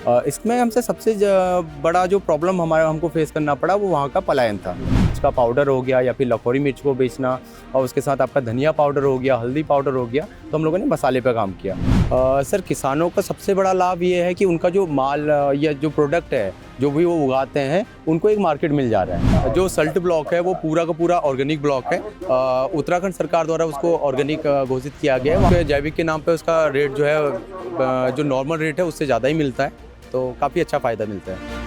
इसमें हमसे सबसे बड़ा जो प्रॉब्लम हमारा हमको फेस करना पड़ा वो वहाँ का पलायन था। मिर्च का पाउडर हो गया या फिर लखोरी मिर्च को बेचना, और उसके साथ आपका धनिया पाउडर हो गया, हल्दी पाउडर हो गया, तो हम लोगों ने मसाले पे काम किया। सर, किसानों का सबसे बड़ा लाभ ये है कि उनका जो माल या जो प्रोडक्ट है जो भी वो उगाते हैं उनको एक मार्केट मिल जा रहा है। जो सल्ट ब्लॉक है वो पूरा का पूरा ऑर्गेनिक ब्लॉक है। उत्तराखंड सरकार द्वारा उसको ऑर्गेनिक घोषित किया गया है। जैविक के नाम पे उसका रेट जो है जो नॉर्मल रेट है उससे ज़्यादा ही मिलता है, तो काफ़ी अच्छा फ़ायदा मिलता है।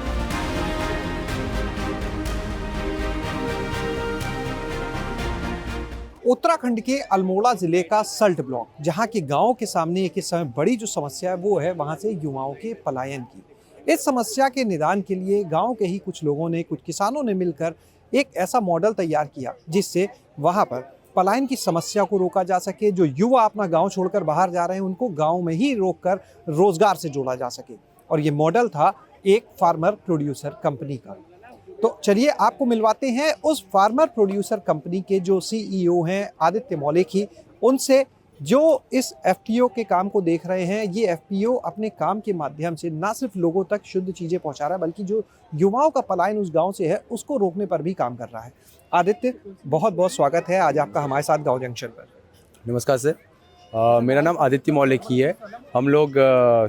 उत्तराखंड के अल्मोड़ा जिले का सल्ट ब्लॉक, जहां के गांव के सामने एक इस समय बड़ी जो समस्या है वो है वहां से युवाओं के पलायन की। इस समस्या के निदान के लिए गांव के ही कुछ लोगों ने, कुछ किसानों ने मिलकर एक ऐसा मॉडल तैयार किया जिससे वहां पर पलायन की समस्या को रोका जा सके। जो युवा अपना गांव छोड़कर बाहर जा रहे हैं उनको गांव में ही रोककर रोजगार से जोड़ा जा सके। और ये मॉडल था एक फार्मर प्रोड्यूसर कंपनी का। तो चलिए आपको मिलवाते हैं उस फार्मर प्रोड्यूसर कंपनी के जो सीईओ हैं आदित्य मौलिकी, उनसे, जो इस एफपीओ के काम को देख रहे हैं। ये एफपीओ अपने काम के माध्यम से ना सिर्फ लोगों तक शुद्ध चीज़ें पहुंचा रहा है, बल्कि जो युवाओं का पलायन उस गांव से है उसको रोकने पर भी काम कर रहा है। आदित्य, बहुत बहुत स्वागत है आज आपका हमारे साथ गाँव जंक्शन पर। नमस्कार सर, मेरा नाम आदित्य मौलिकी है। हम लोग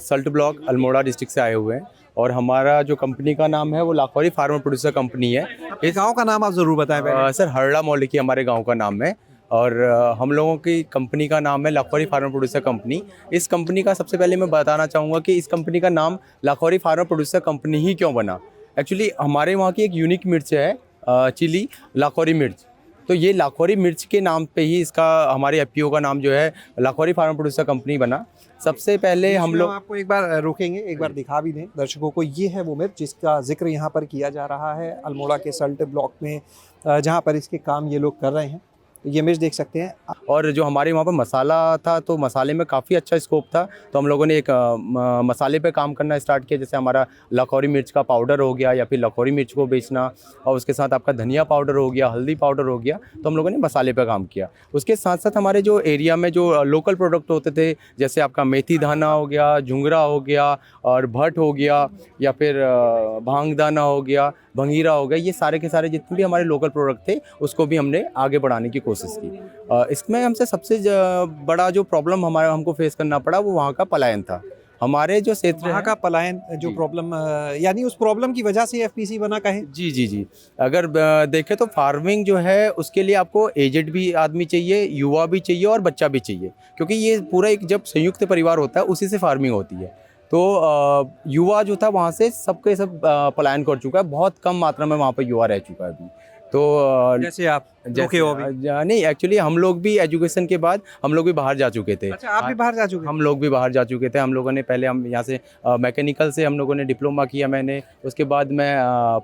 सल्ट ब्लॉक अल्मोड़ा डिस्ट्रिक्ट से आए हुए हैं और हमारा जो कंपनी का नाम है वो लाखोरी फार्मर प्रोड्यूसर कंपनी है। इस गाँव का नाम आप ज़रूर बताएं पहले। सर, हरड़ा मौलिकी हमारे गांव का नाम है और हम लोगों की कंपनी का नाम है लाखोरी फार्मर प्रोड्यूसर कंपनी। इस कंपनी का सबसे पहले मैं बताना चाहूँगा कि इस कंपनी का नाम लाखोरी फार्मर प्रोड्यूसर कंपनी ही क्यों बना। एक्चुअली हमारे वहाँ की एक यूनिक मिर्च है चिली लाखोरी मिर्च, तो ये लाखोरी मिर्च के नाम पे ही इसका हमारे एफपीओ का नाम जो है लाखोरी फार्मर प्रोड्यूसर कंपनी बना। सबसे पहले हम लोग आपको एक बार रोकेंगे, एक बार दिखा भी दें दर्शकों को। ये है वो मिर्च जिसका जिक्र यहाँ पर किया जा रहा है अल्मोड़ा के सल्ट ब्लॉक में, जहाँ पर इसके काम ये लोग कर रहे हैं। तो ये मिर्च देख सकते हैं। और जो हमारे वहाँ पर मसाला था तो मसाले में काफ़ी अच्छा स्कोप था, तो हम लोगों ने एक मसाले पे काम करना स्टार्ट किया। जैसे हमारा लखोरी मिर्च का पाउडर हो गया या फिर लखोरी मिर्च को बेचना, और उसके साथ आपका धनिया पाउडर हो गया, हल्दी पाउडर हो गया, तो हम लोगों ने मसाले पे काम किया। उसके साथ साथ हमारे जो एरिया में जो लोकल प्रोडक्ट होते थे, जैसे आपका मेथी दाना हो गया, झुंगरा हो गया और भट हो गया, या फिर भांग दाना हो गया, भंगीरा हो गया, ये सारे के सारे जितने भी हमारे लोकल प्रोडक्ट थे उसको भी हमने आगे बढ़ाने की कोशिश की। इसमें हमसे सबसे बड़ा जो प्रॉब्लम हमारा हमको फेस करना पड़ा वो वहाँ का पलायन था। हमारे जो क्षेत्र वहाँ का पलायन जो प्रॉब्लम, यानी उस प्रॉब्लम की वजह से एफपीसी बना कहे। जी। अगर देखें तो फार्मिंग जो है उसके लिए आपको एजेड भी आदमी चाहिए, युवा भी चाहिए और बच्चा भी चाहिए, क्योंकि ये पूरा एक जब संयुक्त परिवार होता है उसी से फार्मिंग होती है। तो युवा जो था वहाँ से सबके सब पलायन कर चुका है, बहुत कम मात्रा में वहाँ पर युवा रह चुका है अभी। तो जैसे आप रुके हो अभी? नहीं, एक्चुअली हम लोग भी एजुकेशन के बाद हम लोग भी बाहर जा चुके थे। अच्छा, आप भी बाहर जा चुके? हम लोग भी बाहर जा चुके थे। हम लोगों ने पहले हम यहाँ से मैकेनिकल से हम लोगों ने डिप्लोमा किया मैंने, उसके बाद मैं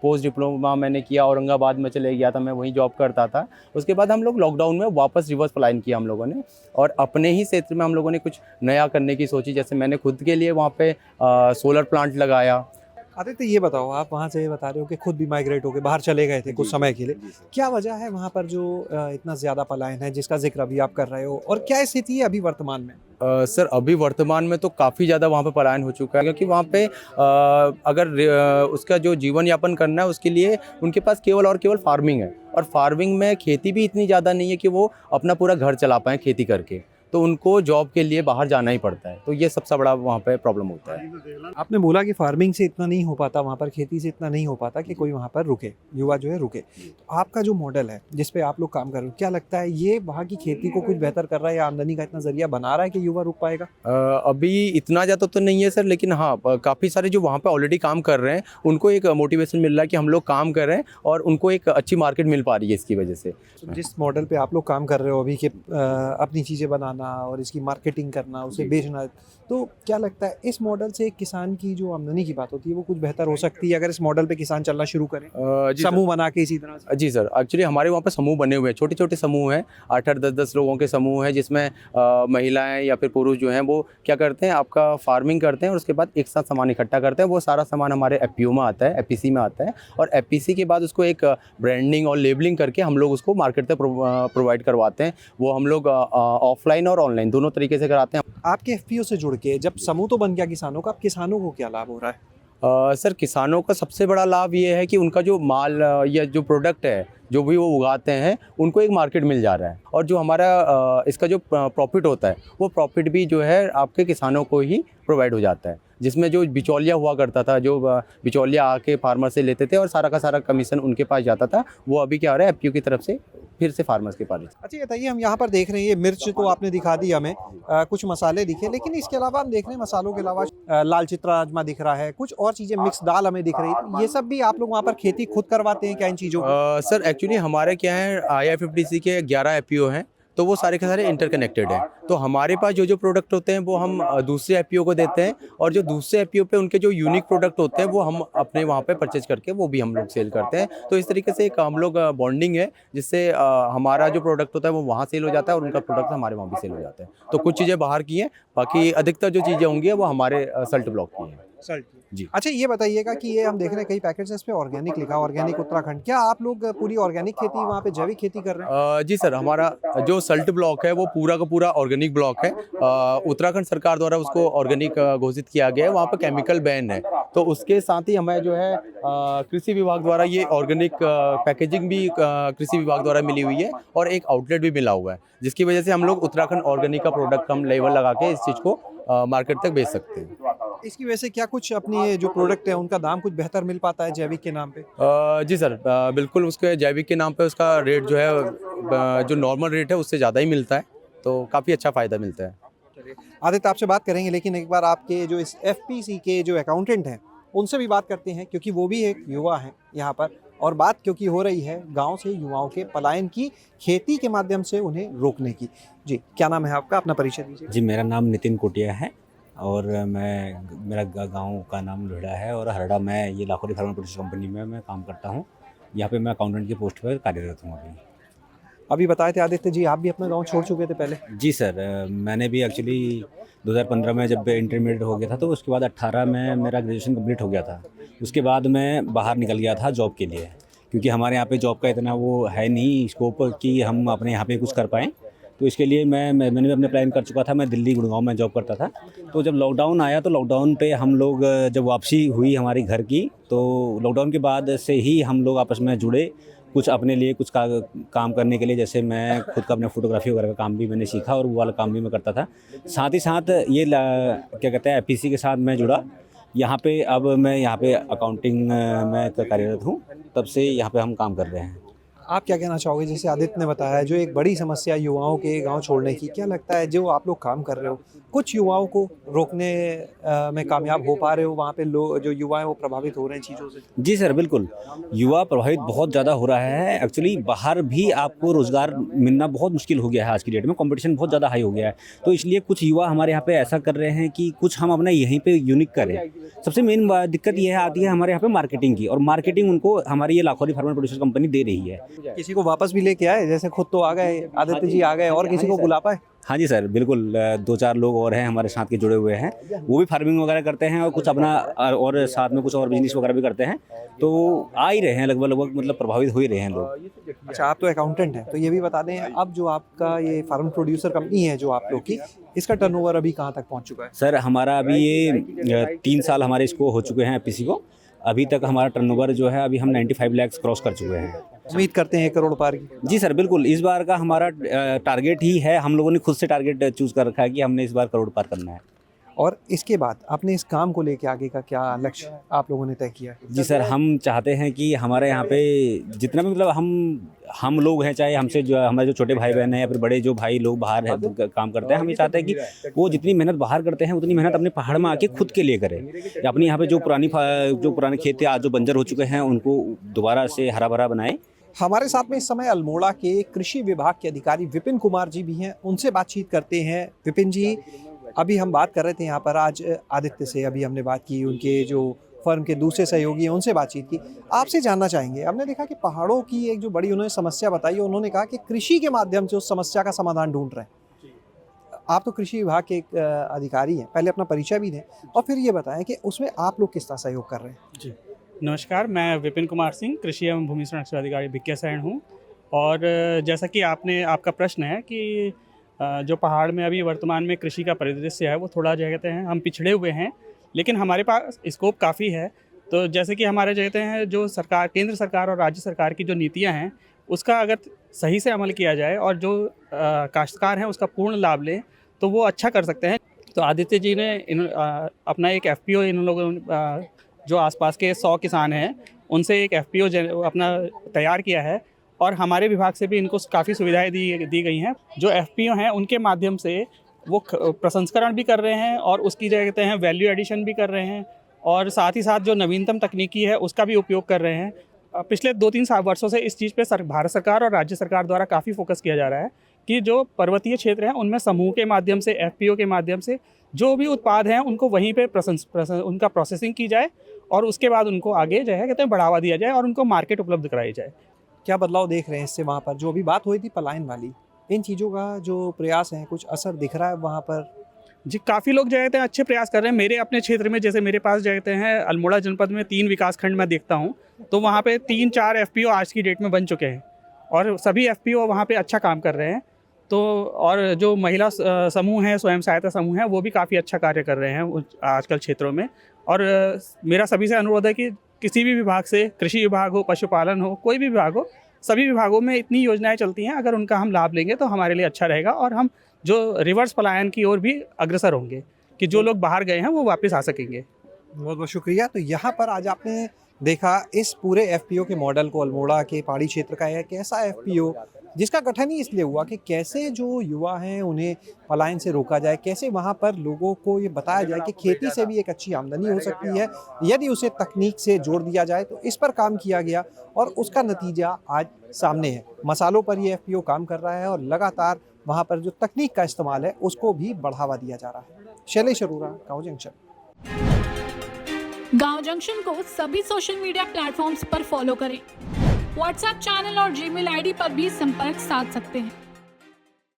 पोस्ट डिप्लोमा मैंने किया, औरंगाबाद में चले गया था, मैं वहीं जॉब करता था। उसके बाद हम लोग लॉकडाउन में वापस रिवर्स पलायन किया हम लोगों ने, और अपने ही क्षेत्र में हम लोगों ने कुछ नया करने की सोची। जैसे मैंने खुद के लिए वहाँ पे सोलर प्लांट लगाया। आदित्य, ये बताओ, आप वहाँ से बता रहे हो कि खुद भी माइग्रेट होकर बाहर चले गए थे कुछ समय के लिए। क्या वजह है वहाँ पर जो इतना ज़्यादा पलायन है जिसका जिक्र अभी आप कर रहे हो, और क्या स्थिति है अभी वर्तमान में? सर, अभी वर्तमान में तो काफ़ी ज़्यादा वहाँ पे पलायन हो चुका है, क्योंकि वहाँ पे अगर उसका जो जीवन यापन करना है उसके लिए उनके पास केवल और केवल फार्मिंग है, और फार्मिंग में खेती भी इतनी ज़्यादा नहीं है कि वो अपना पूरा घर चला पाएँ खेती करके, तो उनको जॉब के लिए बाहर जाना ही पड़ता है। तो ये सबसे बड़ा वहाँ पे प्रॉब्लम होता है। आपने बोला कि फार्मिंग से इतना नहीं हो पाता वहाँ पर, खेती से इतना नहीं हो पाता कि कोई वहाँ पर रुके, युवा जो है रुके। तो आपका जो मॉडल है जिस पे आप लोग काम कर रहे हो, क्या लगता है ये वहाँ की खेती को कुछ बेहतर कर रहा है या आमदनी का इतना जरिया बना रहा है कि युवा रुक पाएगा? अभी इतना ज़्यादा तो नहीं है सर, लेकिन हाँ, काफ़ी सारे जो वहाँ पे ऑलरेडी काम कर रहे हैं उनको एक मोटिवेशन मिल रहा है कि हम लोग काम कर रहे हैं और उनको एक अच्छी मार्केट मिल पा रही है इसकी वजह से। जिस मॉडल पे आप लोग काम कर रहे हो अभी, कि अपनी चीज़ें बनाना और इसकी मार्केटिंग करना, उसे बेचना, तो क्या लगता है इस मॉडल से एक किसान की जो आमदनी की बात होती है वो कुछ बेहतर हो सकती है अगर इस मॉडल पे किसान चलना शुरू करें, समूह बना के इसी तरह से? जी सर, एक्चुअली हमारे वहाँ पे समूह बने हुए हैं, छोटे छोटे समूह हैं, 8-8, 10-10 लोगों के समूह हैं, जिसमें महिलाएं या फिर पुरुष जो हैं वो क्या करते हैं, आपका फार्मिंग करते हैं और उसके बाद एक साथ सामान इकट्ठा करते हैं। वो सारा सामान हमारे एफपीओ में आता है, एफपीसी में आता है, और एफपीसी के बाद उसको एक ब्रांडिंग और लेबलिंग करके हम लोग उसको मार्केट तक प्रोवाइड करवाते हैं। वो हम लोग ऑफलाइन और ऑनलाइन दोनों तरीके से कराते हैं। आपके एफपीओ से जुड़ के जब समूह तो बन गया किसानों का, अब किसानों को क्या लाभ हो रहा है? सर किसानों का सबसे बड़ा लाभ ये है कि उनका जो माल या जो प्रोडक्ट है जो भी वो उगाते हैं उनको एक मार्केट मिल जा रहा है, और जो हमारा इसका जो प्रॉफिट होता है वो प्रॉफिट भी जो है आपके किसानों को ही प्रोवाइड हो जाता है, जिसमें जो बिचौलिया हुआ करता था, जो बिचौलिया आके फार्मर से लेते थे और सारा का सारा कमीशन उनके पास जाता था, वो अभी क्या हो रहा है एफपीओ की तरफ से फिर से फार्मर्स के पास। अच्छा ये बताइए, हम यहाँ पर देख रहे हैं ये मिर्च तो आपने दिखा दी हमें, कुछ मसाले दिखे, लेकिन इसके अलावा हम देख रहे हैं मसालों के अलावा लाल चित्रा राजमा दिख रहा है, कुछ और चीज़ें मिक्स दाल हमें दिख रही है, तो ये सब भी आप लोग वहाँ पर खेती खुद करवाते हैं क्या इन चीज़ों की? सर एक्चुअली हमारे क्या है IFFDC के 11 एफपीओ हैं, तो वो सारे के सारे इंटरकनेक्टेड हैं। तो हमारे पास जो जो प्रोडक्ट होते हैं वो हम दूसरे एफपीओ को देते हैं, और जो दूसरे एफपीओ पे उनके जो यूनिक प्रोडक्ट होते हैं वो हम अपने वहाँ पे परचेज करके वो भी हम लोग सेल करते हैं। तो इस तरीके से एक हम लोग बॉन्डिंग है, जिससे हमारा जो प्रोडक्ट होता है वो वहाँ सेल हो जाता है और उनका प्रोडक्ट हमारे वहाँ भी सेल हो जाता है। तो कुछ चीज़ें बाहर की हैं, बाकी अधिकतर जो चीज़ें होंगी वो हमारे सल्ट ब्लॉक की हैं। जी। अच्छा ये बताइएगा कि ये हम देख रहे हैं कई पैकेट्स पे ऑर्गेनिक लिखा, ऑर्गेनिक उत्तराखंड, क्या आप लोग पूरी ऑर्गेनिक खेती वहाँ पे जैविक खेती कर रहे हैं? जी सर, हमारा जो सल्ट ब्लॉक है वो पूरा का पूरा ऑर्गेनिक ब्लॉक है। उत्तराखंड सरकार द्वारा उसको ऑर्गेनिक घोषित किया गया है, वहाँ पे केमिकल बैन है। तो उसके साथ ही हमें जो है कृषि विभाग द्वारा ये ऑर्गेनिक पैकेजिंग भी कृषि विभाग द्वारा मिली हुई है, और एक आउटलेट भी मिला हुआ है, जिसकी वजह से हम लोग उत्तराखंड ऑर्गेनिक का प्रोडक्ट हम लेबल लगा के इस चीज़ को मार्केट तक बेच सकते हैं। इसकी वजह से क्या कुछ अपनी ये जो प्रोडक्ट है उनका दाम कुछ बेहतर मिल पाता है जैविक के नाम पे? जी सर, बिल्कुल उसके जैविक के नाम पे उसका रेट जो है जो नॉर्मल रेट है उससे ज़्यादा ही मिलता है, तो काफ़ी अच्छा फ़ायदा मिलता है। आदित्य आपसे बात करेंगे, लेकिन एक बार आपके जो इस एफपीसी के जो अकाउंटेंट हैं उनसे भी बात करते हैं, क्योंकि वो भी एक युवा हैं यहाँ पर, और बात क्योंकि हो रही है गांव से युवाओं के पलायन की, खेती के माध्यम से उन्हें रोकने की। जी, क्या नाम है आपका, अपना परिचय दीजिए। जी, मेरा नाम नितिन कोटिया है और मेरा गांव का नाम लोहड़ा है, और हरड़ा मैं ये लाखोरी फार्मा प्रोड्यूसर कंपनी में मैं काम करता हूँ। यहाँ पे मैं अकाउंटेंट की पोस्ट पर कार्यरत हूँ अभी। अभी बताए थे आदित्य जी, आप भी अपना गांव छोड़ चुके थे पहले? जी सर, मैंने भी एक्चुअली 2015 में जब इंटरमीडिएट हो गया था, तो उसके बाद 18 में मेरा ग्रेजुएशन कंप्लीट हो गया था। उसके बाद मैं बाहर निकल गया था जॉब के लिए, क्योंकि हमारे यहाँ पे जॉब का इतना वो है नहीं स्कोप कि हम अपने यहाँ पे कुछ कर पाएँ। तो इसके लिए मैंने भी अपने प्लान कर चुका था। मैं दिल्ली गुड़गांव में जॉब करता था। तो जब लॉकडाउन आया तो लॉकडाउन पे हम लोग जब वापसी हुई हमारी घर की, तो लॉकडाउन के बाद से ही हम लोग आपस में जुड़े, कुछ अपने लिए कुछ काम करने के लिए। जैसे मैं खुद का अपने फोटोग्राफी वगैरह का काम भी मैंने सीखा और वो वाला काम भी मैं करता था। साथ ही साथ ये क्या कहते हैं एफपीसी के साथ मैं जुड़ा यहाँ पे। अब मैं यहाँ पे अकाउंटिंग में कार्यरत हूँ, तब से यहाँ पे हम काम कर रहे हैं। आप क्या कहना चाहोगे, जैसे आदित्य ने बताया जो एक बड़ी समस्या युवाओं के गांव छोड़ने की, क्या लगता है जो आप लोग काम कर रहे हो कुछ युवाओं को रोकने में कामयाब हो पा रहे हो? वहाँ पे लोग जो युवा हैं वो प्रभावित हो रहे हैं चीज़ों से? जी सर, बिल्कुल। युवा प्रभावित बहुत ज़्यादा हो रहा है। एक्चुअली बाहर भी आपको रोज़गार मिलना बहुत मुश्किल हो गया है आज की डेट में, कंपटीशन बहुत ज़्यादा हाई हो गया है। तो इसलिए कुछ युवा हमारे यहाँ पे ऐसा कर रहे हैं कि कुछ हम अपना यहीं पे यूनिक करें। सबसे मेन दिक्कत यह आती है हमारे यहाँ पे मार्केटिंग की, और मार्केटिंग उनको हमारी ये लाखोरी फार्मा प्रोड्यूसर कंपनी दे रही है। किसी को वापस भी लेके आए, जैसे खुद तो आ गए, आदित्य जी आ गए, और किसी को बुला पाए? हाँ जी सर, बिल्कुल। 2-4 लोग और हैं हमारे साथ के जुड़े हुए हैं, वो भी फार्मिंग वगैरह करते हैं और कुछ अपना और साथ में कुछ और बिजनेस वगैरह भी करते हैं। तो आ ही रहे हैं लगभग, मतलब प्रभावित हो ही रहे हैं लोग। अच्छा, आप तो अकाउंटेंट हैं, तो ये भी बता दें अब जो आपका ये फार्म प्रोड्यूसर कंपनी है जो आप लोग की, इसका टर्नओवर अभी कहाँ तक पहुँच चुका है? सर हमारा अभी ये 3 साल हमारे इसको हो चुके हैं एफपीसी को। अभी तक हमारा टर्नओवर जो है अभी हम 95 लाख क्रॉस कर चुके हैं। उम्मीद करते हैं 1 करोड़ पार की? जी सर, बिल्कुल। इस बार का हमारा टारगेट ही है, हम लोगों ने खुद से टारगेट चूज़ कर रखा है कि हमने इस बार करोड़ पार करना है। और इसके बाद अपने इस काम को लेके आगे का क्या लक्ष्य आप लोगों ने तय किया है? जी सर, हम चाहते हैं कि हमारे यहाँ पे जितना भी मतलब हम लोग हैं, चाहे हमसे जो हमारे जो छोटे भाई बहन हैं या फिर बड़े जो भाई लोग बाहर है काम करते हैं, हम ये चाहते हैं कि वो जितनी मेहनत बाहर करते हैं उतनी मेहनत अपने पहाड़ में आके खुद के लिए करें। या अपने यहाँ पे जो पुराने खेत आज जो बंजर हो चुके हैं उनको दोबारा से हरा भरा बनाएं। हमारे साथ में इस समय अल्मोड़ा के कृषि विभाग के अधिकारी विपिन कुमार जी भी हैं, उनसे बातचीत करते हैं। विपिन जी, अभी हम बात कर रहे थे यहाँ पर आज आदित्य से, अभी हमने बात की उनके जो फर्म के दूसरे सहयोगी हैं उनसे बातचीत की। आपसे जानना चाहेंगे, हमने देखा कि पहाड़ों की एक जो बड़ी उन्होंने समस्या बताई, उन्होंने कहा कि कृषि के माध्यम से उस समस्या का समाधान ढूंढ रहे हैं। आप तो कृषि विभाग के एक अधिकारी हैं, पहले अपना परिचय भी दें और फिर ये बताएं कि उसमें आप लोग किस तरह सहयोग कर रहे हैं। जी नमस्कार, मैं विपिन कुमार सिंह, कृषि एवं भूमि संरक्षण अधिकारी भिक्यासैंण हूँ। और जैसा कि आपका प्रश्न है कि जो पहाड़ में अभी वर्तमान में कृषि का परिदृश्य है वो थोड़ा जो कहते हैं हम पिछड़े हुए हैं, लेकिन हमारे पास स्कोप काफ़ी है। तो जैसे कि हमारे जो कहते हैं जो सरकार, केंद्र सरकार और राज्य सरकार की जो नीतियाँ हैं उसका अगर सही से अमल किया जाए और जो काश्तकार हैं उसका पूर्ण लाभ लें तो वो अच्छा कर सकते हैं। तो आदित्य जी ने अपना एक FPO इन लोगों जो आसपास के 100 किसान हैं उनसे एक FPO अपना तैयार किया है और हमारे विभाग से भी इनको काफ़ी सुविधाएं दी गई हैं। जो FPO हैं उनके माध्यम से वो प्रसंस्करण भी कर रहे हैं और उसकी जो कहते हैं वैल्यू एडिशन भी कर रहे हैं और साथ ही साथ जो नवीनतम तकनीकी है उसका भी उपयोग कर रहे हैं। पिछले 2-3 वर्षों से इस चीज़ पे भारत सरकार और राज्य सरकार द्वारा काफ़ी फोकस किया जा रहा है कि जो पर्वतीय क्षेत्र हैं उनमें समूह के माध्यम से, FPO के माध्यम से जो भी उत्पाद हैं उनको वहीं पे उनका प्रोसेसिंग की जाए और उसके बाद उनको आगे जो है कहते हैं बढ़ावा दिया जाए और उनको मार्केट उपलब्ध कराई जाए। क्या बदलाव देख रहे हैं इससे वहाँ पर? जो अभी बात हुई थी पलायन वाली, इन चीज़ों का जो प्रयास है कुछ असर दिख रहा है वहाँ पर? जी, काफ़ी लोग जो कहते हैं अच्छे प्रयास कर रहे हैं। मेरे अपने क्षेत्र में जैसे मेरे पास जो कहते हैं अल्मोड़ा जनपद में 3 विकास खंड मैं देखता हूँ तो वहाँ पे 3-4 FPO आज की डेट में बन चुके हैं और सभी FPO वहाँ पे अच्छा काम कर रहे हैं। तो और जो महिला समूह हैं, स्वयं सहायता समूह हैं, वो भी काफ़ी अच्छा कार्य कर रहे हैं आजकल क्षेत्रों में। और मेरा सभी से अनुरोध है कि किसी भी विभाग से, कृषि विभाग हो, पशुपालन हो, कोई भी विभाग हो, सभी विभागों में इतनी योजनाएं चलती हैं, अगर उनका हम लाभ लेंगे तो हमारे लिए अच्छा रहेगा और हम जो रिवर्स पलायन की ओर भी अग्रसर होंगे कि जो लोग बाहर गए हैं वो वापस आ सकेंगे। बहुत बहुत शुक्रिया। तो यहाँ पर आज आपने देखा इस पूरे FPO के मॉडल को, अल्मोड़ा के पहाड़ी क्षेत्र का एक ऐसा FPO जिसका गठन ही इसलिए हुआ कि कैसे जो युवा हैं उन्हें पलायन से रोका जाए, कैसे वहाँ पर लोगों को ये बताया जाए कि खेती से भी एक अच्छी आमदनी हो सकती है यदि उसे तकनीक से जोड़ दिया जाए। तो इस पर काम किया गया और उसका नतीजा आज सामने है। मसालों पर ये FPO काम कर रहा है और लगातार वहाँ पर जो तकनीक का इस्तेमाल है उसको भी बढ़ावा दिया जा रहा है। शैलेश अरोड़ा, गाँव जंक्शन। गांव जंक्शन को सभी सोशल मीडिया प्लेटफॉर्म्स पर फॉलो करें। व्हाट्सएप चैनल और जीमेल आईडी पर भी संपर्क साध सकते हैं।